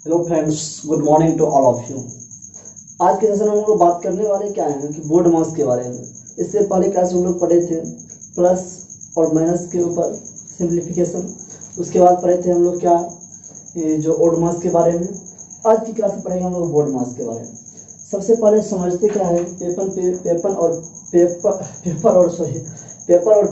Hello friends, good morning to all of you. आज के session में हम लोग बात करने वाले क्या हैं कि बोर्ड मास के बारे में। इससे पहले क्लास हम लोग पढ़े थे प्लस और माइनस के ऊपर सिंप्लीफिकेशन। उसके बाद पढ़े थे हम लोग क्या, ये जो ओड मास के बारे में। आज की क्लास में पढ़ेंगे हम लोग बोर्ड मास के बारे में। सबसे पहले समझते क्या है, पेपर और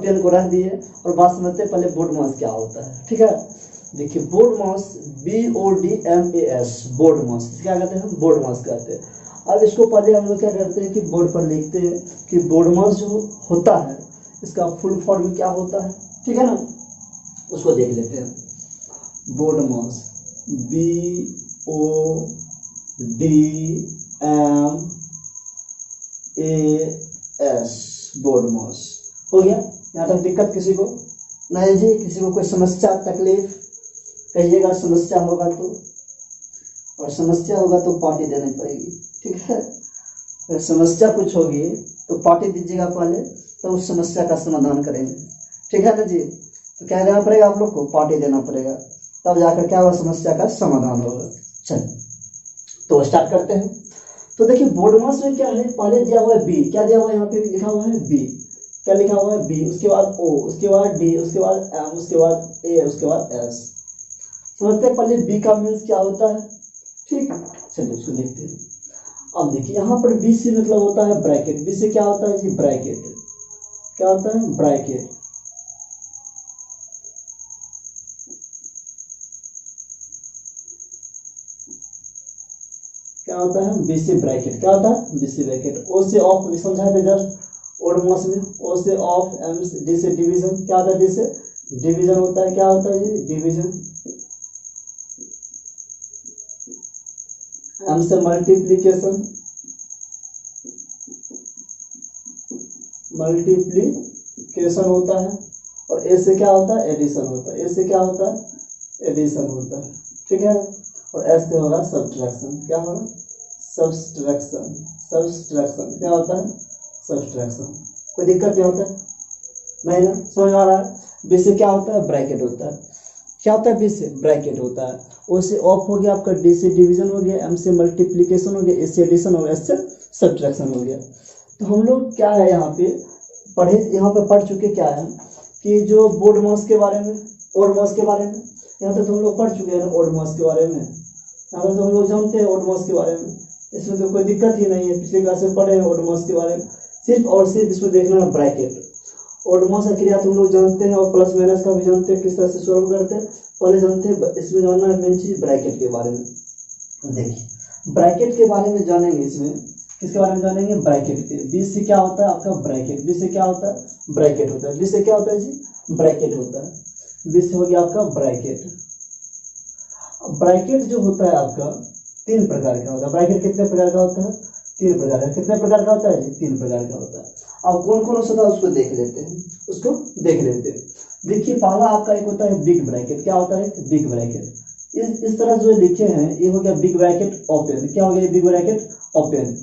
पेन को रख दिए और बात समझते पहले बोर्ड मास क्या होता है। ठीक है, देखिए बोर्ड मास BODMAS बोर्ड मास क्या कहते हैं, बोर्ड मास कहते हैं। अब इसको पहले हम लोग क्या करते हैं कि बोर्ड पर लिखते हैं कि बोर्ड मास जो होता है इसका फुल फॉर्म क्या होता है। ठीक है ना, उसको देख लेते हैं। बोर्ड मास BODMAS बोर्ड मास हो गया। यहाँ तक दिक्कत किसी को नहीं जी? किसी को कोई समस्या तकलीफ कहिएगा। समस्या होगा तो, और समस्या होगा तो पार्टी देनी पड़ेगी। ठीक है, अगर समस्या कुछ होगी तो पार्टी दीजिएगा पहले, तो उस समस्या का समाधान करेंगे। ठीक है ना जी? तो क्या देना पड़ेगा आप लोग को? पार्टी देना पड़ेगा, तब जाकर क्या होगा, समस्या का समाधान होगा। चलिए तो स्टार्ट करते हैं। तो देखिए बोर्ड मास में क्या है, पहले दिया हुआ है बी। क्या दिया हुआ है यहाँ पे? लिखा हुआ है बी। क्या लिखा हुआ है? बी। उसके बाद ओ, उसके बाद डी, उसके बाद एम, उसके बाद ए, उसके बाद एस। समझते हैं पहले बी का मीन्स क्या होता है। ठीक है, चलिए उसको देखते हैं। अब देखिए यहाँ पर बी से मतलब होता है ब्रैकेट। बी से क्या होता है जी? ब्रैकेट। क्या होता है? ब्रैकेट। क्या होता है? बी से ब्रैकेट। क्या होता है? बी से ब्रैकेट। ओ से ऑफ भी समझा है जस्ट ओड मास में। ओ से ऑफ, एम डी से डिवीजन। क्या होता है? डी से डिवीजन होता है। क्या होता है जी? डिवीजन। एम से मल्टीप्लीकेशन, मल्टीप्लीकेशन होता है। और ए से क्या होता है? एडिशन होता है। ए से क्या होता है? एडिशन होता है। ठीक है, और एस से होगा सब्ट्रैक्शन। क्या होगा? सब्ट्रैक्शन। सब्ट्रैक्शन क्या होता है? सब्ट्रैक्शन। कोई दिक्कत नहीं होता है? नहीं ना, समझ आ रहा है? बी से क्या होता है? ब्रैकेट होता है। क्या होता है? बी से ब्रैकेट होता है। ओ से ऑफ हो गया आपका, डी से डिवीजन हो गया, एम से मल्टीप्लीकेशन हो गया, ए से एडिशन हो गया, एस से सब्ट्रैक्शन हो गया। तो हम लोग क्या है यहाँ पे पढ़े, यहाँ पे पढ़ चुके क्या है कि जो बोर्ड मास के बारे में, ओड मास के बारे में, यहाँ तक तो हम लोग पढ़ चुके हैं ओड मास के बारे में। यहाँ तक तो हम लोग जानते हैं ओड मास के बारे में, इसमें तो कोई दिक्कत ही नहीं है। पिछले क्लास में पढ़े हैं ओड मास के बारे में। सिर्फ और सिर्फ इसको देखना है ब्रैकेट। ओड मास का क्रिया तुम लोग जानते हैं और प्लस माइनस का भी जानते हैं, किस तरह से सॉल्व करते हैं पहले जानते हैं। इसमें जानना है मेन चीज ब्रैकेट के बारे में। देखिए ब्रैकेट के बारे में जानेंगे। इसमें किसके बारे में जानेंगे? ब्रैकेट के। बी से क्या होता है आपका? ब्रैकेट। बी से क्या होता है? ब्रैकेट होता है। बी से क्या होता है जी? ब्रैकेट होता है। बी से हो गया आपका ब्रैकेट। ब्रैकेट जो होता है आपका तीन प्रकार का होता है। ब्रैकेट कितने प्रकार का होता है? तीन प्रकार का। कितने प्रकार का होता है जी? तीन प्रकार का होता है। अब कौन कौन होता है उसको देख लेते हैं, उसको देख लेते हैं। देखिए पहला आपका एक होता है बिग ब्रैकेट। क्या होता है? Big bracket. इस तरह जो लिखे हैं ये हो गया बिग ब्रैकेट ओपन। क्या हो गया? Big bracket open.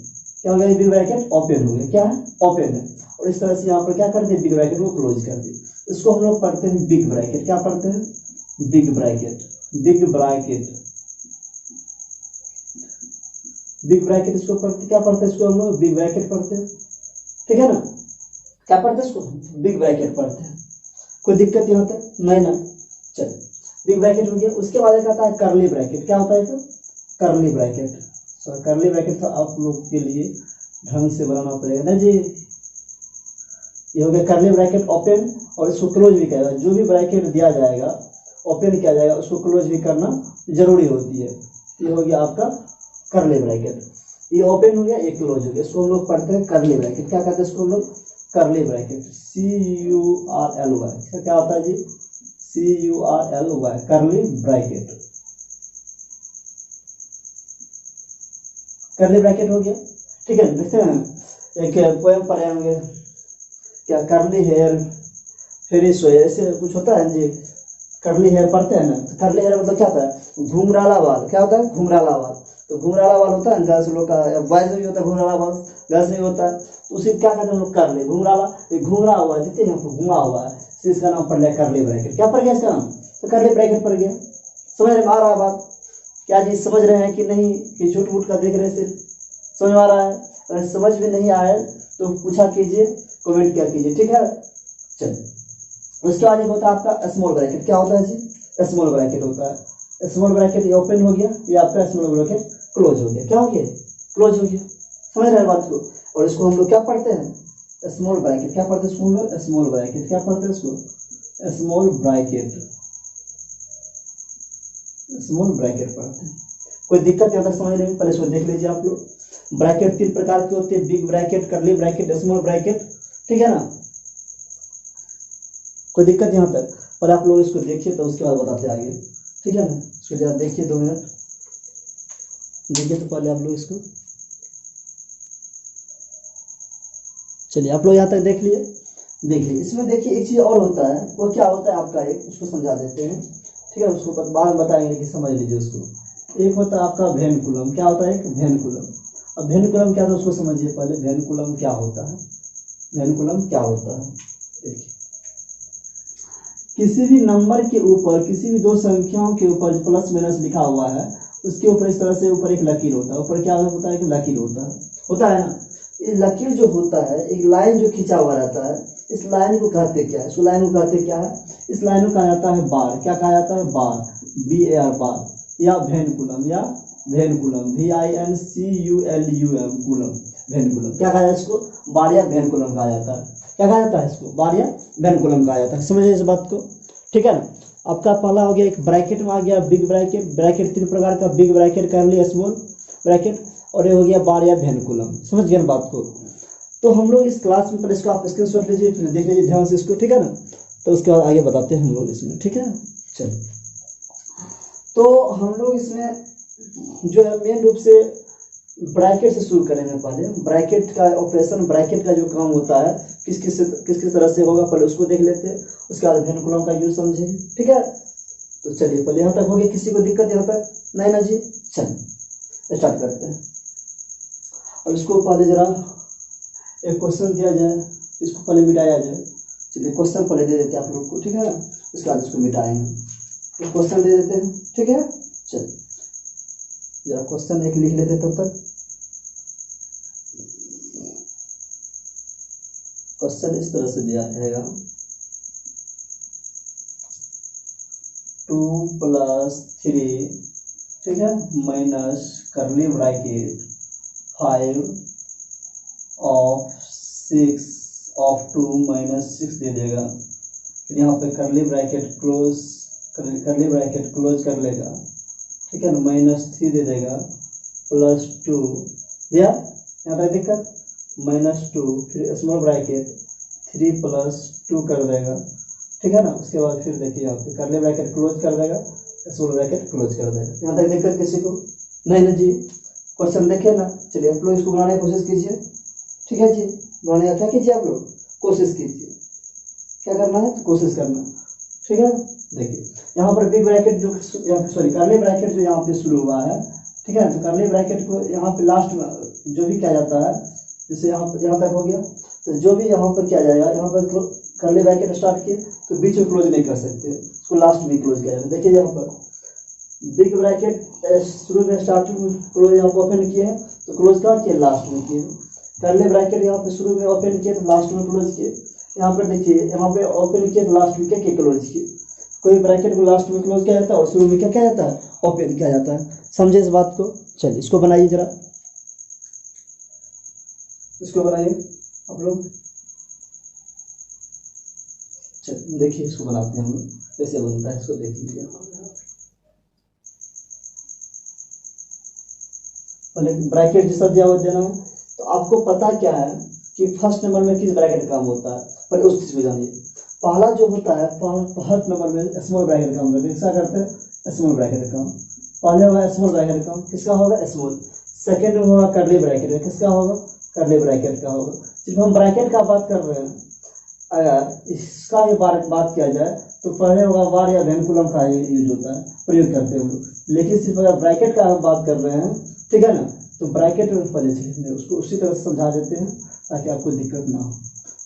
क्या हो गया? बिग ब्रैकेट ओपन हो गया। क्या है? ओपन है। और इस तरह से यहाँ पर क्या करते हैं? बिग ब्रैकेट को क्लोज कर दी। इसको हम लोग पढ़ते हैं बिग ब्रैकेट। क्या पढ़ते हैं? Big bracket. Big bracket, big bracket इसको पढ़ते, क्या पढ़ते हैं इसको हम लोग? बिग ब्रैकेट पढ़ते हैं। ठीक है ना, क्या पढ़ते हैं इसको? बिग ब्रैकेट पढ़ते हैं। कोई दिक्कत नहीं होता? नहीं ना। चलिए बिग ब्रैकेट हो गया। उसके बाद एक आता है करली ब्रैकेट। क्या होता है? तो करली ब्रैकेट। सो करली ब्रैकेट तो आप लोग के लिए ढंग से बनाना पड़ेगा ना जी। ये हो गया करली ब्रैकेट ओपन, और इसको क्लोज भी करेगा। जो भी ब्रैकेट दिया जाएगा ओपन किया जाएगा उसको क्लोज भी करना जरूरी होती है। ये हो गया आपका करली ब्रैकेट। ये ओपन हो गया, ये क्लोज हो गया। इसको हम लोग पढ़ते हैं करली ब्रैकेट। क्या कहते हैं इसको हम लोग? करली ब्रैकेट। CURLY। क्या होता है जी? CURLY, करली ब्रैकेट। करली ब्रैकेट हो गया। ठीक है, देखते हैं एक पोएम पढ़े होंगे क्या, करली हेयर फेरी सोए, ऐसे कुछ होता है जी। करली हेयर पढ़ते हैं ना, तो करली हेयर मतलब क्या होता है? घुंघराला बाल। क्या होता है? घुंघराला बाल। तो घुंघराला बाल होता है गर्ल्स लोग का, बॉयज में भी होता है घुंघराला बाल, गर्ल्स में भी होता है। तो उसे क्या कहते हैं हम लोग? करली। घुंघराला घुंघरा हुआ है, देखते हैं घुमा हुआ है, इसका नाम पड़ गया करली ब्रैकेट। क्या पड़ गया इसका नाम? तो करली ब्रैकेट पड़ गया। समझ में आ रहा है बात? क्या जी समझ रहे हैं कि नहीं, कि झूठ मूठ का देख रहे हैं, सिर्फ समझ में आ रहा है? अगर समझ में नहीं आए तो पूछा कीजिए, कमेंट किया कीजिए, ठीक है। चलिए उसके बाद होता है आपका स्मॉल ब्रैकेट। क्या होता है जी? स्मॉल ब्रैकेट होता है। स्मॉल ब्रैकेट ये ओपन हो गया, ये आपका स्मॉल ब्रैकेट क्लोज हो गया। क्या हो गया? क्लोज हो गया। समझ रहे हैं बात को? और इसको हम लोग क्या पढ़ते हैं? Small bracket. क्या पढ़ते हैं इसको हम लोग? Small bracket. क्या पढ़ते हैं इसको? Small bracket. स्मॉल ब्रैकेट पढ़ते हैं। कोई दिक्कत यहाँ तक समझ नहीं? पहले इसको देख लीजिए आप लोग। ब्रैकेट 3 प्रकार के होते हैं, big bracket, curly bracket, small bracket, ठीक है ना। कोई दिक्कत यहाँ तक? पर आप लोग इसको देखिए तो उसके बाद बताते आगे, ठीक है ना। इसको जरा देखिए, 2 मिनट देखिए तो पहले आप लोग इसको। चलिए आप लोग यहाँ तक देख लिए। देखिए इसमें देखिए एक चीज और होता है, वो क्या होता है आपका, एक उसको समझा देते हैं, ठीक है। उसको बाद में बताएंगे कि समझ लीजिए उसको। एक होता है आपका वेनकुलम। क्या होता है? एक वेनकुलम। अब वेनकुलम क्या था उसको समझिए पहले। वेनकुलम क्या होता है? वेनकुलम क्या होता है? देखिए किसी भी नंबर के ऊपर, किसी भी 2 संख्याओं के ऊपर जो प्लस माइनस लिखा हुआ है उसके ऊपर इस तरह से ऊपर एक लकीर होता है। ऊपर क्या होता है? एक लकीर होता है ना। ये लकीर जो होता है, एक लाइन जो खींचा हुआ रहता है, इस लाइन को कहते क्या है? इस लाइन को कहते क्या है? इस लाइन को कहा जाता है बार। क्या कहा जाता है? बार, BAR, बार, या वेनकुलम, या वेनकुलम, VINCULUM, कुलम, वेनकुलम। क्या कहा जाता है इसको? बार या वेनकुलम कहा जाता है। क्या कहा जाता है इसको? बार या वेनकुलम कहा जाता है। समझिए इस बात को, ठीक है ना। आपका पहला हो गया एक ब्रैकेट में आ गया बिग ब्रैकेट। ब्रैकेट 3 प्रकार का, big bracket, curly, small bracket, और ये हो गया बार या वेनकुलम। समझ गए बात को? तो हम लोग इस क्लास में, पर इसको आप स्क्रीनशॉट लीजिए, फिर देख लीजिए ध्यान से इसको, ठीक है ना। तो उसके बाद आगे बताते हैं हम लोग इसमें, ठीक है। चलिए तो हम लोग इसमें जो है मेन रूप से ब्रैकेट से शुरू करेंगे। पहले ब्रैकेट का ऑपरेशन, ब्रैकेट का जो काम होता है किस किस तरह से होगा पहले उसको देख लेते हैं। उसके बाद वेनकुलम का यूज समझेंगे, ठीक है। तो चलिए पहले यहाँ तक हो गया। किसी को दिक्कत यहाँ तक? नहीं ना जी। चलिए स्टार्ट करते हैं। अब इसको पहले जरा एक क्वेश्चन दिया जाए, इसको पहले मिटाया जाए। चलिए क्वेश्चन पहले दे देते हैं आप लोग को, ठीक है ना। उसके बाद इसको मिटाएंगे। तो क्वेश्चन दे देते हैं, ठीक है। चलिए जरा क्वेश्चन एक लिख लेते हैं तब तक। क्वेश्चन इस तरह से दिया रहेगा, 2 + 3, ठीक है, minus curly bracket 5 of 6 of 2 - 6 दे देगा। फिर यहाँ पे कर्ली ब्रैकेट क्लोज कर लेगा, ठीक है ना। -3 दे देगा, +2 दिया। यहाँ पे दिक्कत? -2, फिर स्मॉल ब्रैकेट 3 + 2 कर देगा, ठीक है ना। उसके बाद फिर देखिए यहाँ पे कर्ली ब्रैकेट क्लोज कर देगा, स्मॉल ब्रैकेट क्लोज कर देगा। यहाँ तक दिक्कत किसी को? नहीं ना जी। क्वेश्चन देखिए ना। चलिए आप लोग इसको बनाने की कोशिश कीजिए, ठीक है जी। बनाने का क्या कीजिए आप लोग? कोशिश कीजिए। क्या करना है? तो कोशिश करना, ठीक है। देखिए यहाँ पर बिग ब्रैकेट जो, सॉरी कर्ली ब्रैकेट जो यहाँ पे शुरू हुआ है, ठीक है। तो कर्ली ब्रैकेट को यहाँ पे लास्ट में जो भी किया जाता है, जैसे यहाँ तक हो गया, तो जो भी यहाँ पर किया जाएगा, यहाँ पर कर्ली ब्रैकेट स्टार्ट किए तो बीच में क्लोज नहीं कर सकते, उसको लास्ट में क्लोज किया जाएगा। देखिए यहाँ पर बिग ब्रैकेट शुरू में स्टार्टिंग में क्लोज यहाँ पर ओपन किए हैं, तो क्लोज कहाँ किए? लास्ट में किए। कर्ली ब्रैकेट यहाँ पे शुरू में ओपन किए तो लास्ट में क्लोज किए। यहाँ पर देखिए यहाँ पे ओपन किए तो लास्ट में क्या किए? क्लोज किए। कोई ब्रैकेट को लास्ट में क्लोज किया जाता है और शुरू में क्या किया जाता है? ओपन किया जाता है। समझे इस बात को? चलिए इसको बनाइए जरा, इसको बनाइए आप लोग। चलिए देखिए इसको बनाते हैं हम लोग, कैसे बनता है इसको देख लीजिए। पहले ब्रैकेट जैसा दिया हुआ देना है। तो आपको पता क्या है कि फर्स्ट नंबर में किस ब्रैकेट काम होता है, पर उस चीज को जानिए। पहला जो होता है फर्स्ट नंबर में स्मॉल ब्रैकेट काम करते हैं। किसका करते हैं? स्मॉल ब्रैकेट काम। पहले होगा स्मॉल ब्रैकेट काम, किसका होगा? स्मॉल। सेकेंड में होगा कर्ली ब्रैकेट, किसका होगा? कर्ली ब्रैकेट का होगा। सिर्फ हम ब्रैकेट का बात कर रहे हैं, अगर इसका ये बात किया जाए तो पहले होगा बार या वेनकुलम का यूज होता है, प्रयोग करते हैं हम लोग। लेकिन सिर्फ अगर ब्रैकेट का हम बात कर रहे हैं, ठीक है ना, तो ब्रैकेट में पहले उसको उसी तरह से समझा देते हैं ताकि आपको दिक्कत ना हो।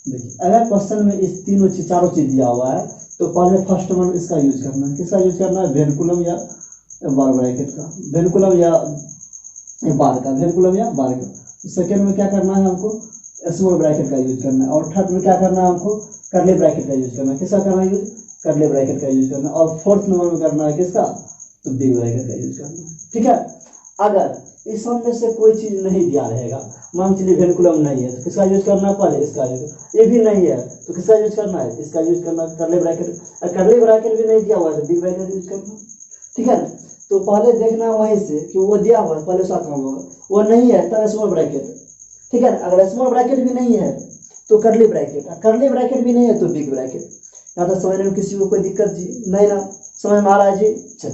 देखिए अगर क्वेश्चन में इस चारों चीज दिया हुआ है तो पहले फर्स्ट नंबर इसका यूज करना है। किसका यूज करना है? वेनकुलम या बार ब्रैकेट का वेनकुलम या बार का, वेनकुलम या बार का। तो सेकेंड में क्या करना है हमको, स्मॉल ब्रैकेट का यूज करना है। और थर्ड में क्या करना है हमको, कर्ली ब्रैकेट का यूज करना है। किसका करना है यूज, कर्ली ब्रैकेट का यूज करना है। और फोर्थ नंबर में करना है किसका, तो बिग ब्रैकेट का यूज करना है। ठीक है, अगर इस सब में से कोई चीज नहीं दिया रहेगा, मान चलिए वेनकुलम नहीं है, तो किसका यूज करना है, पहले इसका यूज, ये भी नहीं है तो किसका यूज करना है, इसका यूज करना है, कर्ली ब्रैकेट। कर्ली ब्रैकेट भी नहीं दिया हुआ है तो बिग ब्रैकेट यूज करना। ठीक है, तो पहले देखना वहीं से कि वो दिया हुआ है, पहले उसका काम होगा, वो नहीं है तब स्मॉल ब्रैकेट। ठीक है, अगर स्मॉल ब्रैकेट भी नहीं है तो कर्ली ब्रैकेट, कर्ली ब्रैकेट भी नहीं है तो बिग ब्रैकेट। यहाँ तक समझने में किसी को कोई दिक्कत जी नहीं ना, समझ में आ रहा है जी? चल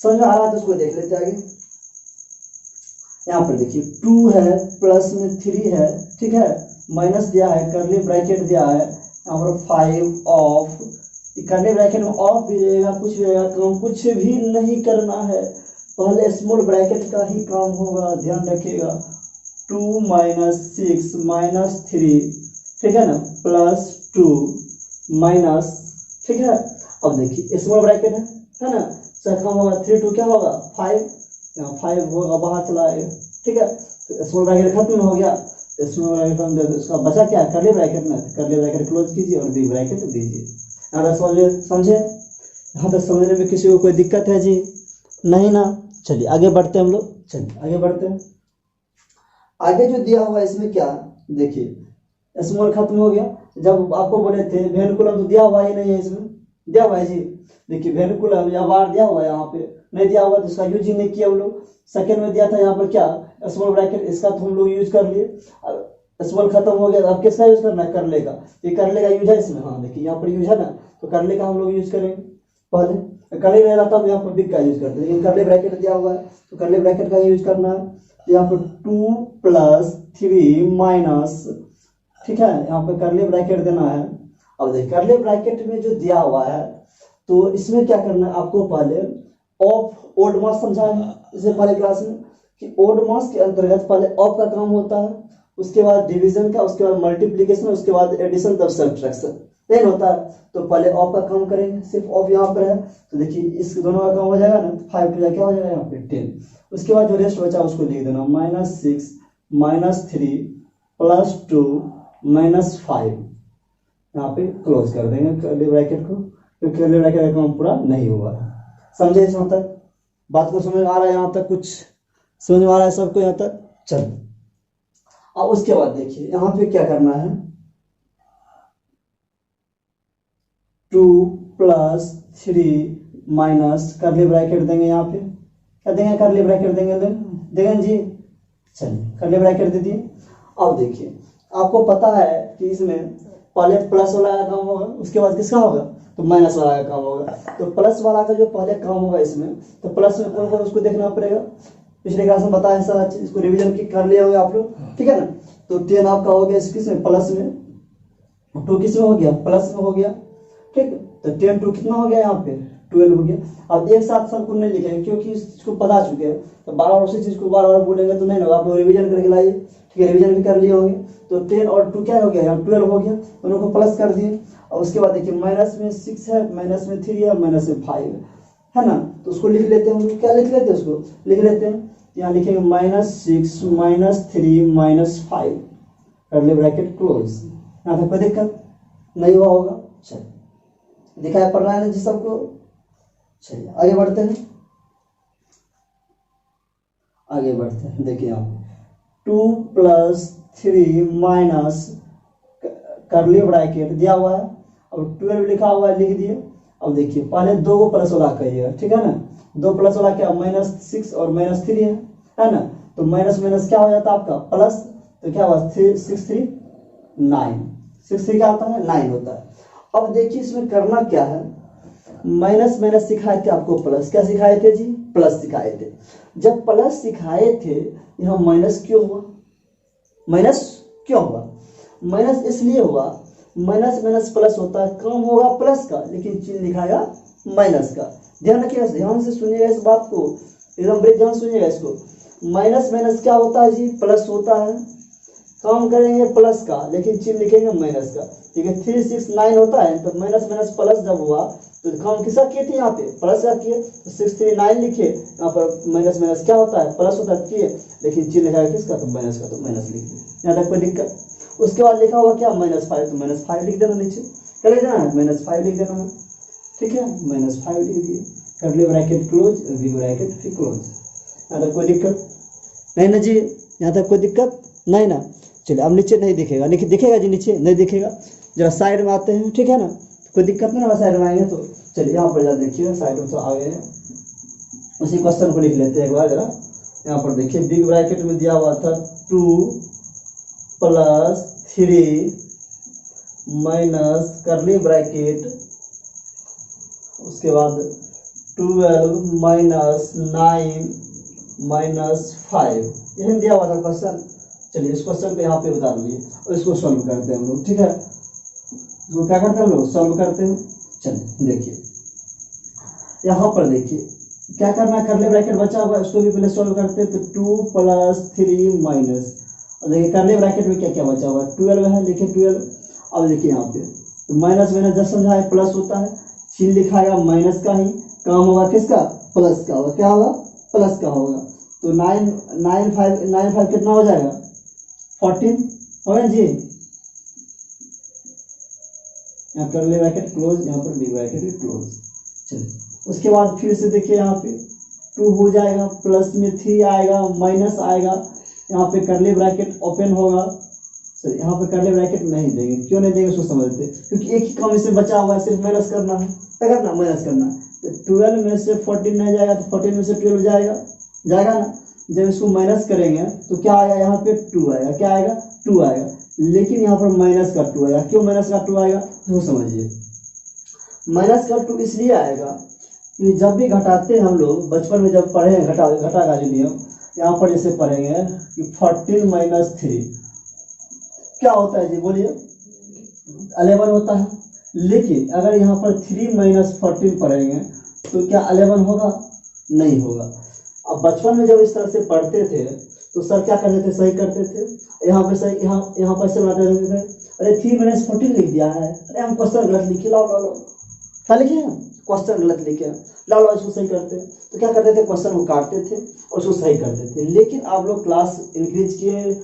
समझ में आ रहा है तो उसको देख लेते आगे। यहाँ पर देखिए 2 है, प्लस में 3 है, ठीक है, माइनस दिया है, कर्ली ब्रैकेट दिया है, यहाँ पर 5 ऑफ, कर्ली ब्रैकेट में ऑफ भी रहेगा, कुछ भी रहेगा, काम कुछ भी नहीं करना है, पहले स्मॉल ब्रैकेट का ही काम होगा, ध्यान रखिएगा। 2 माइनस 6 माइनस 3, ठीक है ना, प्लस 2 माइनस, ठीक है। अब देखिए स्मॉल ब्रैकेट है ना, सर काम होगा 3 2 क्या होगा 5, यहाँ 5 होगा बाहर चला आएगा। ठीक है, तो स्मॉल ब्रैकेट खत्म हो गया, स्मॉल ब्रैकेट हम उसका बचा क्या, कर्ली ब्रैकेट में, कर्ली ब्रैकेट क्लोज कीजिए और बिग ब्रैकेट दीजिए। यहाँ तक समझे? यहाँ तक समझने में किसी को कोई दिक्कत है जी? नहीं ना? चलिए आगे बढ़ते हैं हम लोग, चलिए आगे बढ़ते हैं। आगे जो दिया हुआ है इसमें क्या, देखिए स्मॉल खत्म हो गया, जब आपको बोले थे वेनकुलम तो दिया हुआ ही नहीं है, इसमें दिया हुआ है जी। देखिए वेनकुलम या बार दिया हुआ है, यहाँ पे नहीं दिया हुआ तो इसका यूज ही नहीं किया हम लोग। सेकेंड में दिया था यहाँ पर क्या, स्मॉल ब्रैकेट, इसका तो हम लोग यूज कर लिए। स्मॉल खत्म हो गया, अब किसका यूज करना है, करले का। ये करले का यूज है इसमें, हाँ देखिए यहाँ पर यूज है ना, तो करले का हम लोग यूज करेंगे। पहले करले रहेगा तब यहाँ पर बिग का यूज करते हैं, लेकिन करले ब्रैकेट दिया हुआ है तो करले ब्रैकेट का यूज करना है। यहाँ पर 2 प्लस 3 माइनस, ठीक है, यहाँ पर करले ब्रैकेट देना है। अब देखिए करले ब्रैकेट में जो दिया हुआ है तो इसमें क्या करना है आपको, पहले ऑफ ओड मास समझा है इससे पहले क्लास में कि ओड मास के अंतर्गत पहले ऑफ का काम होता है, उसके बाद डिवीजन का, उसके बाद मल्टीप्लिकेशन, उसके बाद एडिशन, तब सब्ट्रैक्शन नहीं होता है। तो पहले ऑफ का काम करेंगे, सिर्फ ऑफ यहाँ पर है तो देखिए इस दोनों का काम हो जाएगा ना, 5 टू क्या हो जाएगा यहाँ पे 10। उसके बाद जो रेस्ट बचा उसको लिख देना, -6 -3 +2 -5, यहाँ पे क्लोज कर देंगे कर्ली ब्रैकेट को, क्योंकि कर्ली ब्रैकेट का काम पूरा नहीं हुआ है। समझे यहाँ तक? बात को समझ आ रहा है? यहाँ तक कुछ समझ में आ रहा है सबको यहाँ तक? चल अब उसके बाद देखिए यहाँ पे क्या करना है, 2 प्लस 3 माइनस कर्ली ब्रैकेट देंगे, यहाँ पे क्या देंगे, कर्ली ब्रैकेट देंगे जी। चलिए कर्ली ब्रैकेट दे दिए। अब देखिए आपको पता है कि इसमें पहले प्लस वाला का काम होगा, उसके बाद किसका होगा, तो माइनस वाला का काम होगा। तो प्लस वाला का जो पहले काम होगा इसमें, तो प्लस में कौन कौन उसको देखना पड़ेगा, पिछले क्लास में बताया सारा चीज, इसको रिवीजन कर लिए होंगे आप लोग, ठीक है ना। तो 10 आपका हो गया किसमें, प्लस में, 2 किसमें हो गया, प्लस में हो गया, ठीक। तो 10 2 कितना हो गया यहाँ पे 12 हो गया। अब एक साथ सबको नहीं लिखेंगे क्योंकि इसको पता चुके हैं, तो बार बार उसी चीज को बार बार बोलेंगे तो नहीं होगा, आप लोग रिवीजन करके लाइए, ठीक है, रिवीजन भी कर लिए होंगे। तो 10 और 2 क्या हो गया, यहाँ 12 हो गया, दोनों को प्लस कर दिए। और उसके बाद देखिए माइनस में 6 है, माइनस में 3 है, माइनस में 5 है ना, तो उसको लिख लेते हैं हम लोग। क्या लिख लेते हैं, उसको लिख लेते हैं। यहाँ लिखेंगे -6 -3 -5, कर्ली ब्रैकेट क्लोज। यहाँ तक कोई दिक्कत नहीं हुआ होगा? चलिए दिखाया पड़ रहा है ना जी सबको? चलिए आगे बढ़ते हैं, आगे बढ़ते हैं। देखिए यहाँ 2 प्लस 3 माइनस कर्ली ब्रैकेट दिया हुआ है, अब 12 लिखा हुआ है, लिख दिए। अब देखिए पहले 2 को प्लस वाला कहिएगा, ठीक है ना, 2 प्लस वाला क्या, -6 और -3 है ना, तो माइनस माइनस क्या हो जाता है आपका प्लस, तो क्या हुआ 6 3 9, 6 3 क्या होता है 9 होता है। अब देखिए इसमें करना क्या है, माइनस माइनस सिखाए थे आपको, प्लस क्या सिखाए थे जी, प्लस सिखाए थे। जब प्लस सिखाए थे यहाँ माइनस क्यों हुआ, माइनस क्यों हुआ, माइनस इसलिए हुआ, माइनस माइनस प्लस होता है, काम होगा प्लस का लेकिन चिन्ह लिखाएगा माइनस का। ध्यान रखिएगा, ध्यान से सुनिएगा इस बात को, एकदम बड़े ध्यान सुनिएगा इसको। माइनस माइनस क्या होता है जी, प्लस होता है, काम करेंगे प्लस का लेकिन चिन्ह लिखेंगे माइनस का, ठीक है। 3 6 9 होता है, तो माइनस माइनस प्लस जब हुआ तो काम किसका किए थे, यहाँ पे प्लस का किए, तो 639 लिखे, यहाँ पर माइनस माइनस क्या होता है, प्लस होता है, किए, लेकिन चिन्ह लिखा है किसका, तो माइनस का, तो माइनस लिख दिया, यहाँ तक कोई दिक्कत। उसके बाद लिखा हुआ क्या, -5, तो -5 लिख देना नीचे, क्या लिख देना है, -5 लिख देना है, ठीक है, -5 लिख दिए, कर्ली ब्रैकेट क्लोज, वी ब्रैकेट फिर क्लोज। यहाँ तक कोई दिक्कत नहीं ना जी, यहाँ तक कोई दिक्कत नहीं ना। चलिए अब नीचे नहीं दिखेगा, लेकिन दिखेगा जी, नीचे नहीं दिखेगा, जरा साइड में आते हैं, ठीक है ना, कोई दिक्कत नहीं ना, साइड में आएंगे तो। चलिए यहाँ पर जरा देखिए, साइड में तो आ गए हैं, उसी क्वेश्चन को लिख लेते हैं एक बार जरा। यहाँ पर देखिए बिग ब्रैकेट में दिया हुआ था 2 + 3 माइनस कर्ली ब्रैकेट, उसके बाद 12 -9 -5, यही दिया हुआ था क्वेश्चन। चलिए इस क्वेश्चन को यहाँ पे उतार लिए और इसको सॉल्व करते हैं हम लोग, ठीक है, तो क्या करते हैं हम लोग, सॉल्व करते हैं। चलिए देखिए यहाँ पर देखिए क्या करना है, कर्ली ब्रैकेट बचा हुआ है उसको भी पहले सॉल्व करते हैं। तो 2 + 3 माइनस, और देखिए कर्ली ब्रैकेट में क्या क्या बचा हुआ है, 12 है, लिखिए 12। अब देखिए यहाँ पे तो माइनस माइनस जब समझा है प्लस होता है, चिन्ह लिखाएगा माइनस का ही, काम होगा किसका, प्लस का होगा, क्या होगा, प्लस का होगा। तो 9 कितना हो जाएगा, 14 होगा जी। यहाँ कर्ली ब्रैकेट क्लोज, यहाँ पर बिग ब्रैकेट भी क्लोज। चलिए उसके बाद फिर से देखिए यहाँ पे 2 हो जाएगा, प्लस में 3 आएगा, माइनस आएगा, यहाँ पे कर्ली ब्रैकेट ओपन होगा। चलिए यहाँ पे कर्ली ब्रैकेट नहीं देंगे, क्यों नहीं देंगे उसको समझते, क्योंकि एक ही काम इसमें बचा हुआ है, सिर्फ माइनस करना है, क्या करना, माइनस करना है। तो 12 में से 14 नहीं जाएगा, तो 14 में से 12 जाएगा, जाएगा ना। जब इसको माइनस करेंगे तो क्या आएगा, यहाँ पे 2 आएगा, क्या आएगा, 2 आएगा, लेकिन यहाँ पर माइनस का 2 आएगा, क्यों माइनस का 2 आएगा, वो समझिए। माइनस का 2 इसलिए आएगा कि जब भी घटाते हैं हम लोग, बचपन में जब पढ़े हैं घटा का जो नियम, यहाँ पर जैसे पढ़ेंगे कि 14 - 3 क्या होता है जी, बोलिए 11 होता है। लेकिन अगर यहाँ पर 3 - 14 पढ़ेंगे तो क्या 11 होगा, नहीं होगा। अब बचपन में जब इस तरह से पढ़ते थे तो सर क्या करते थे, सही करते थे, यहाँ पे सही, यहाँ पर ऐसे बनाते थे, अरे 3 - 14 लिख दिया है, अरे हम क्वेश्चन गलत लिखे, लाओ लाओ लाओ, क्या लिखे हैं, क्वेश्चन गलत लिखे, लाओ लाओ इसको सही करते। तो क्या करते थे, क्वेश्चन को काटते थे और उसको सही करते थे। लेकिन आप लोग क्लास इंक्रीज किए,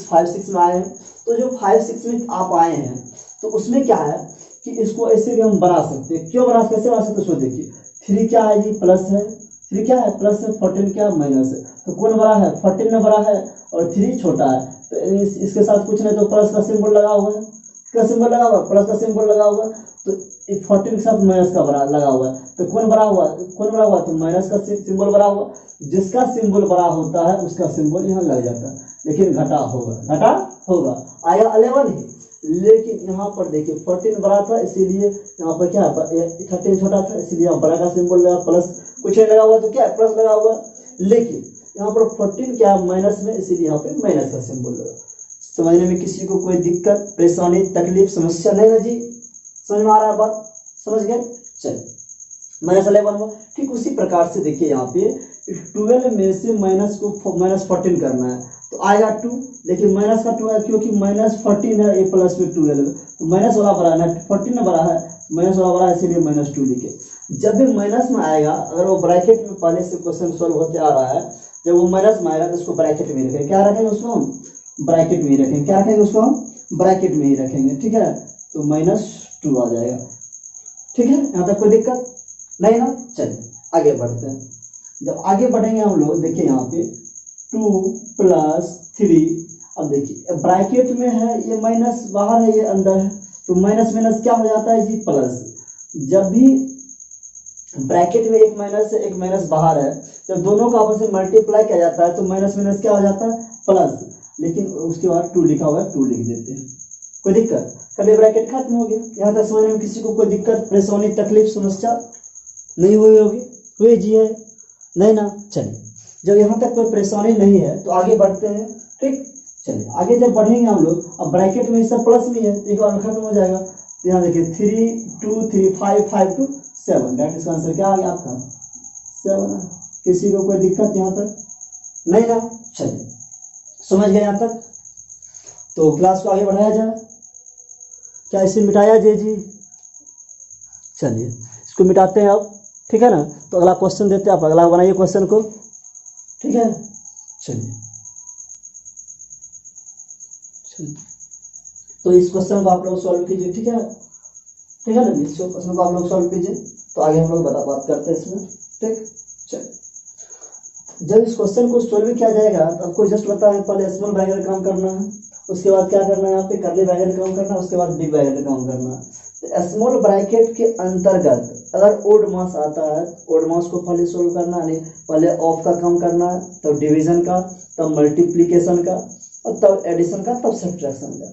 5 6 में आए हैं, तो जो 5 6 में आप आए हैं तो उसमें क्या है कि इसको ऐसे भी हम बना सकते हैं। क्यों बना, कैसे बना सकते, उसको देखिए। 3 क्या है जी, प्लस है, 3 क्या है, प्लस है, 14 क्या, माइनस है। तो कौन बड़ा है, 14 में बड़ा है और 3 छोटा है, तो इसके साथ कुछ नहीं तो प्लस का सिंबल लगा हुआ है, क्या सिंबल लगा हुआ है, प्लस का सिंबल लगा हुआ है। तो 14 के साथ माइनस का बड़ा लगा हुआ है, तो कौन बड़ा हुआ, कौन बड़ा हुआ, तो माइनस का सिंबल बड़ा हुआ। जिसका सिंबल बड़ा होता है उसका सिंबल यहाँ लग जाता है, लेकिन घटा होगा, आया 11 ही। लेकिन यहाँ पर देखिए 14 बड़ा था, इसीलिए यहाँ पर क्या, 13 छोटा था, इसीलिए यहाँ बड़ा का सिंबल लगा, प्लस कुछ नहीं लगा हुआ तो क्या, प्लस लगा हुआ। लेकिन यहाँ पर 14 क्या, माइनस में, इसीलिए यहाँ पे माइनस का सिंबल लगा। समझने में किसी को कोई दिक्कत, परेशानी, तकलीफ, समस्या नहीं है जी, समझ में आ रहा है बात, समझ गए। चलिए -11 हुआ। ठीक उसी प्रकार से देखिए यहाँ पे 12 में से -14 करना है, तो आएगा 2, लेकिन माइनस का 2 है, क्योंकि -14 है, ये प्लस में 12, तो माइनस वाला बड़ा है, 14 में बड़ा है, माइनस वाला बड़ा है, इसीलिए -2 लिखे। जब भी माइनस में आएगा, अगर वो ब्रैकेट में पहले से क्वेश्चन सॉल्व होते आ रहा है, जब वो माइनस में आएगा तो उसको ब्रैकेट में रखेंगे, क्या रखेंगे उसको हम, ब्रैकेट में ही रखेंगे, क्या रखेंगे उसको हम, ब्रैकेट में ही रखेंगे, ठीक है। तो -2 आ जाएगा, ठीक है, यहाँ तक कोई दिक्कत नहीं ना। चलिए आगे बढ़ते हैं। जब आगे बढ़ेंगे हम लोग, देखिए यहाँ पे 2 + 3, अब देखिए ब्रैकेट में है, ये माइनस बाहर है, ये अंदर है, तो माइनस माइनस क्या हो जाता है जी, प्लस। जब भी ब्रैकेट में एक माइनस है, एक माइनस बाहर है, जब दोनों का आपस में मल्टीप्लाई किया जाता है तो माइनस माइनस क्या हो जाता है, प्लस। लेकिन उसके बाद 2 लिखा हुआ है, 2 लिख देते हैं, कोई दिक्कत, कर्ली ब्रैकेट खत्म हो गया। यहाँ तक समझने में किसी को कोई दिक्कत, परेशानी, तकलीफ, समस्या नहीं हुई होगी, हुई जी है नहीं ना। चलिए जब यहाँ तक कोई परेशानी नहीं है तो आगे बढ़ते हैं, ठीक। चलिए आगे जब बढ़ेंगे हम लोग, अब ब्रैकेट में सब प्लस में है, एक बार खत्म हो जाएगा। तो यहाँ देखिए 3 2 3 5 5 2 7, दैट इसका आंसर क्या आ गया आपका, 7। किसी को कोई दिक्कत यहाँ तक नहीं ना। चलिए समझ गए यहाँ तक, तो क्लास को आगे बढ़ाया जाए, क्या इसे मिटाया जाए जी। चलिए इसको मिटाते हैं अब, ठीक है ना। तो अगला क्वेश्चन देते हैं, आप अगला बनाइए क्वेश्चन को, ठीक है। चलिए तो इस क्वेश्चन को आप लोग सॉल्व कीजिए, ठीक है, ठीक है ना। इस क्वेश्चन को आप लोग सॉल्व कीजिए, तो आगे हम लोग बात करते हैं इसमें, ठीक। चलिए जब इस क्वेश्चन को सॉल्व किया जाएगा तो आपको जस्ट पता है पहले स्मॉल ब्रैकेट काम करना है, उसके बाद क्या करना है, यहाँ पे कर्ली ब्रैकेट काम करना है, उसके बाद बिग ब्रैकेट काम करना है। तो स्मॉल ब्रैकेट के अंतर्गत अगर ओड मास आता है, ओड मास को पहले सोल्व करना है, पहले ऑफ का काम करना है, तब डिवीजन का, तब मल्टीप्लीकेशन का, और तब एडिशन का, तब सब्ट्रैक्शन का,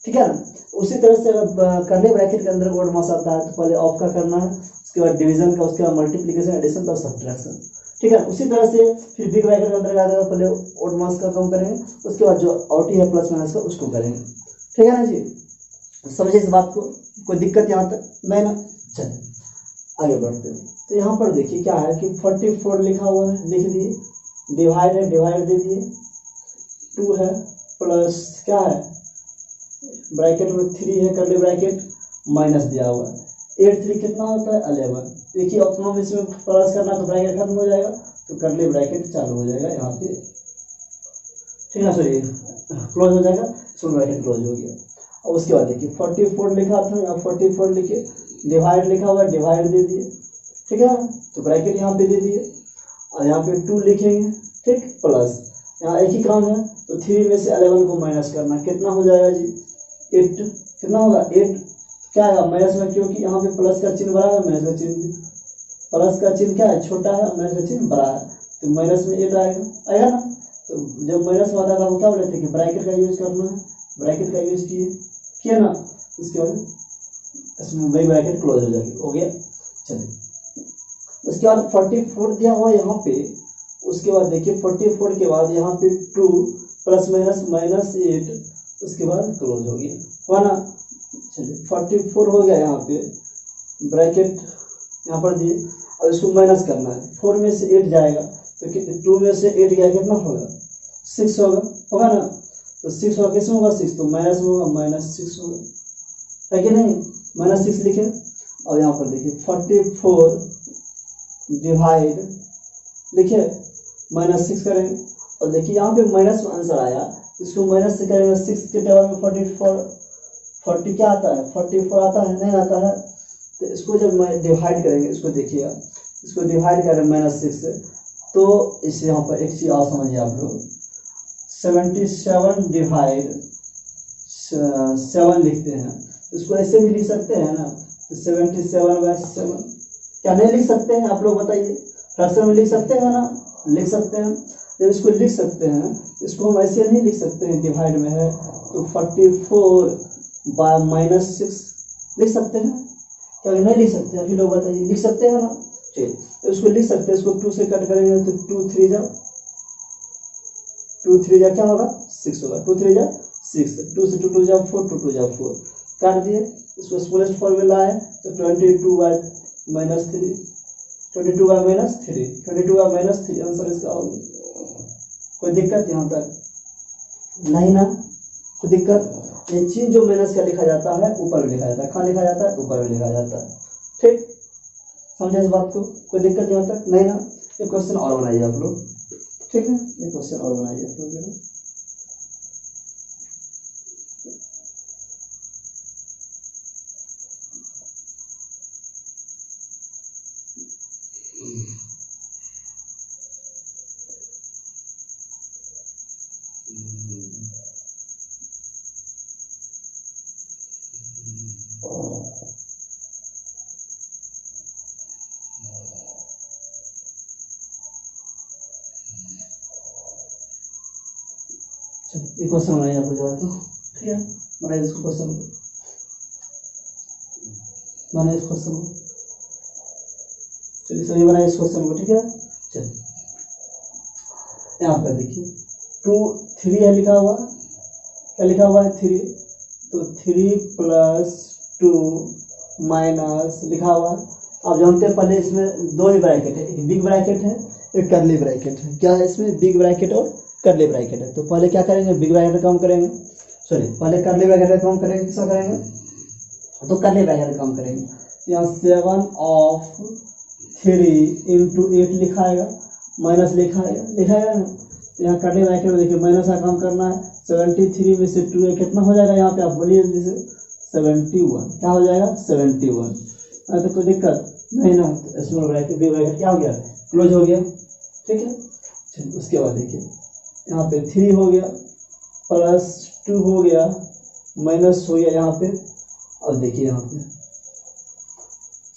ठीक है ना। उसी तरह से कर्ली ब्रैकेट के अंदर ओड मास आता है तो पहले ऑफ का करना है, उसके बाद डिवीजन का, उसके बाद मल्टीप्लीकेशन, एडिशन, तब सब्ट्रैक्शन, ठीक है। उसी तरह से फिर बिग ब्रैकेट के अंदर आएगा, पहले ओड मास का काम करेंगे, उसके बाद जो आउटी है प्लस माइनस का उसको करेंगे, ठीक है ना जी। समझिए इस बात को, कोई दिक्कत यहाँ तक नहीं ना। चलिए आगे बढ़ते हैं। तो यहाँ पर देखिए क्या है कि 44 लिखा हुआ है, लिख दिए, डिवाइड है, डिवाइड दे दिए, 2 है प्लस क्या है ब्रैकेट में 3 है कर्ली ब्रैकेट, माइनस दिया हुआ है, 8 3 कितना होता है 11। देखिए अपना में इसमें प्लस करना तो ब्रैकेट खत्म हो जाएगा, तो कर्ली ब्रैकेट चालू हो जाएगा यहाँ पे, ठीक है, सॉरी क्लोज हो जाएगा, स्मॉल ब्रैकेट क्लोज हो गया। और उसके बाद देखिए 44 लिखा था, यहाँ 44 लिखे, डिवाइड लिखा हुआ है, डिवाइड दे दिए, ठीक है, तो ब्रैकेट यहाँ पे दे दिए, और यहाँ पे 2 लिखेंगे, ठीक, प्लस यहाँ एक ही काम है, तो 3 में से 11 को माइनस करना, कितना हो जाएगा जी 8, कितना होगा 8, क्या आएगा माइनस में, क्योंकि यहाँ पे प्लस का चिन्ह बड़ा है, माइनस का चिन्ह, प्लस का चिन्ह क्या है छोटा है, माइनस का चिन्ह बड़ा है, तो माइनस में 8 आएगा ना। तो जब माइनस में आता था वो क्या बोले थे कि ब्रैकेट का यूज करना है, ब्रैकेट का यूज किया ना, उसके बाद इसमें वही ब्रैकेट क्लोज हो जाएगी, हो गया। चलिए उसके बाद 44 दिया हुआ यहाँ पे, उसके बाद देखिए 44 के बाद यहाँ पे 2 प्लस माइनस 8, उसके बाद क्लोज हो गया, हुआ ना। चलिए 44 हो गया, यहाँ पे ब्रैकेट यहाँ पर दिए, अब इसको माइनस करना है, 4 में से 8 जाएगा, तो 2 में से 8 गया कितना होगा 6 होगा ना। तो 6 होगा, किस में होगा 6, तो माइनस में होगा, -6 होगा, है कि नहीं, -6 लिखे। और यहाँ पर देखिए 44 डिवाइड लिखे, -6 करेंगे, और देखिए यहाँ पे माइनस में आंसर आया, इसको माइनस से करेंगे, 6 के टेबल में 40 क्या आता है 44 आता है, नहीं आता है, तो इसको जब डिवाइड करेंगे, इसको देखिएगा, इसको डिवाइड करें -6 से, तो इस यहाँ पर एक चीज और समझिए आप लोग, 77 डिवाइड 7 लिखते हैं, इसको ऐसे भी लिख सकते हैं ना, तो 77/7 क्या नहीं लिख सकते हैं आप लोग बताइए, फ्रैक्शन में लिख सकते हैं ना, लिख सकते हैं। जब इसको लिख सकते हैं, इसको हम ऐसे नहीं लिख सकते हैं, डिवाइड में है तो 44/-6 लिख सकते हैं, क्या नहीं लिख सकते हैं, अभी लोग बताइए, लिख सकते हैं ना। चलिए तो इसको लिख सकते हैं, इसको 2 से कट करेंगे तो 2 3 जा क्या होगा 6 होगा, 2 3 जा 6, 2 से 2 जा 4, 2 2 जा 4, काट दिए, इसको स्मॉलेस्ट फॉर्मूला है तो 22/-3, 22/-3 आंसर इसका होगा। कोई दिक्कत यहाँ तक नहीं ना, कोई दिक्कत। ये चीज जो माइनस का लिखा जाता है ऊपर में लिखा जाता है, कहाँ लिखा जाता है ऊपर में लिखा जाता है, ठीक, समझे इस बात को, कोई दिक्कत यहाँ तक नहीं ना। ये क्वेश्चन और बनाइए आप लोग, ठीक है, ये क्वेश्चन और बनाइए आप लोग। ये क्वेश्चन बनाइए आपको जरा, तो ठीक है, बनाइए इसको क्वेश्चन को, बनाइए इस क्वेश्चन को, चलिए सभी बनाइए इस क्वेश्चन को, ठीक है। चलिए यहाँ पर देखिए 2 3 है लिखा हुआ, क्या लिखा हुआ है 3, तो 3 + 2 माइनस लिखा हुआ। आप जानते हैं पहले इसमें 2 ही ब्रैकेट है, एक बिग ब्रैकेट है, एक कर्ली ब्रैकेट है, क्या है इसमें बिग ब्रैकेट और कर्ली ब्रैकेट है। तो पहले क्या करेंगे, बिग ब्रैकेट का काम करेंगे, सॉरी पहले कर्ली ब्रैकेट का काम करेंगे, किसका करेंगे, तो कर्ली ब्रैकेट का काम करेंगे। यहाँ 7 ऑफ 3 इंटू 8 लिखाएगा, माइनस लिखाएगा ना। तो यहाँ करने ब्रैकेट में देखिए माइनस का काम करना है। 73 में से 2 कितना हो जाएगा यहाँ पे आप बोलिए जैसे 71, क्या हो जाएगा 71। तो कोई दिक्कत नहीं ना। स्मॉल ब्रैकेट बिग ब्रैकेट क्या हो गया, क्लोज हो गया, ठीक है। चलिए उसके बाद देखिए यहाँ पे 3 हो गया प्लस 2 हो गया माइनस हो गया यहाँ पे। अब देखिए यहाँ पे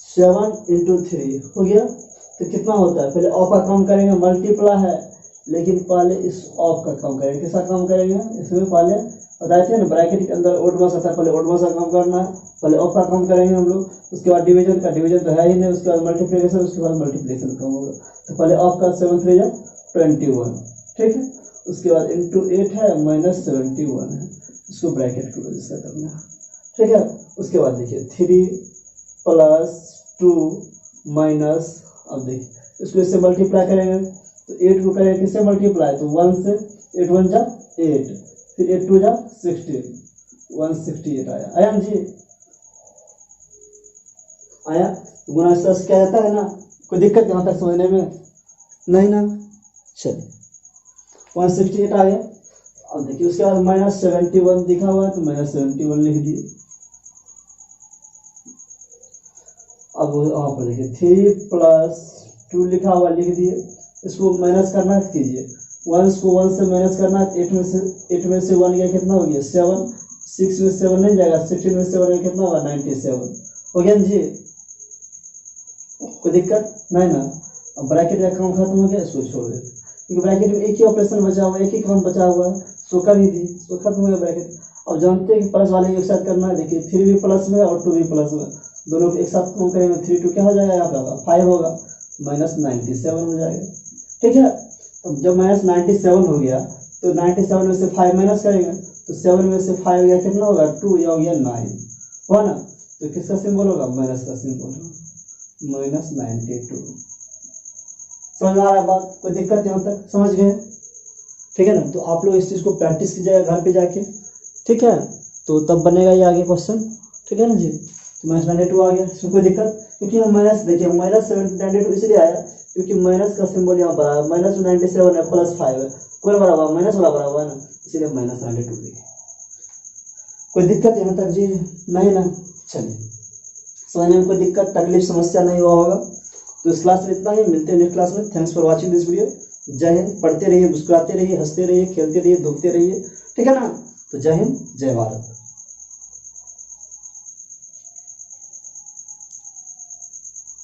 7 इंटू 3 हो गया, तो कितना होता है, पहले ऑफ का काम करेंगे, मल्टीप्लाई है लेकिन पहले इस ऑफ का काम करेंगे। किसका काम करेंगे, इसमें पहले बताए थे ना ब्रैकेट के अंदर ओड मास आता है, पहले ओड मास का काम करना है, पहले ऑफ का काम करेंगे हम लोग। उसके बाद डिवीजन तो है ही नहीं, उसके बाद मल्टीप्लिकेशन, उसके बाद मल्टीप्लिकेशन काम होगा। तो पहले ऑफ का 7 3 जा 21, ठीक है। उसके बाद इंटू 8 है माइनस 71 है, इसको ब्रैकेट क्लोज इसका करना है, ठीक है। उसके बाद देखिए 3 प्लस 2 माइनस, अब देखिए इसको इससे मल्टीप्लाई करेंगे तो 8 को करेंगे किससे मल्टीप्लाई, तो 1 से 8 1 जा 8, फिर 8 2 जा 16, 168 आया ना जी, आया। गुणा से क्या जाता है ना, कोई दिक्कत यहाँ तक समझने में नहीं ना। चलिए 168 आ गया। अब देखिए उसके बाद माइनस 71 दिखा हुआ है तो माइनस 71 लिख दिए। अब वहाँ पर देखिए 3 प्लस 2 लिखा हुआ लिख दिए। इसको माइनस करना है कीजिए, 1 को 1 से माइनस करना है, 8 में से 1 गया कितना हो गया 7, 6 में 7 नहीं जाएगा, 16 में 7 गया कितना होगा 97 हो गया जी, कोई दिक्कत नहीं ना। अब ब्रैकेट का काम खत्म हो गया, इसको छोड़ देते क्योंकि ब्रैकेट में एक ही ऑपरेशन बचा हुआ है, एक ही काम बचा हुआ है, सो कर ही दी, तो खत्म हो गया ब्रैकेट। अब जानते हैं कि प्लस वाले एक साथ करना है, देखिए 3 भी प्लस में और 2 भी प्लस में, दोनों एक साथ काम करेंगे 3 2 क्या हो जाएगा यहाँ पे होगा 5 होगा, माइनस 97 हो जाएगा, ठीक है। अब जब माइनस 97 हो गया तो 97 में से 5 माइनस करेंगे तो 7 में से 5 गया कितना होगा 2, या हो गया 9 हुआ ना। तो किसका सिंबल होगा, माइनस का सिंबल होगा, माइनस 92। समझ में आ रहा है बात, कोई दिक्कत यहाँ तक समझ गए, ठीक है ना। तो आप लोग इस चीज़ को प्रैक्टिस कीजिएगा घर पे जाके, ठीक है, तो तब बनेगा ये आगे क्वेश्चन, ठीक है ना जी। तो माइनस 92 आ गया, इसमें कोई दिक्कत, क्योंकि हम माइनस देखिए माइनस 92 इसलिए आया क्योंकि माइनस का सिंबल यहाँ पर आया, माइनस 97 है प्लस 5 है, कोई बड़ा हुआ माइनस वाला बड़ा हुआ है ना, इसलिए माइनस 92 लिखे। कोई दिक्कत यहाँ तक जी नहीं ना। चलिए समझने में कोई दिक्कत तकलीफ समस्या नहीं हुआ होगा। तो इस क्लास में इतना ही, मिलते हैं नेक्स्ट क्लास में। Thanks for watching this video. जय हिंद। पढ़ते रहिए, मुस्कुराते रहिए, हंसते रहिए, खेलते रहिए, धूपते रहिए, ठीक है ना। तो जय हिंद, जय भारत।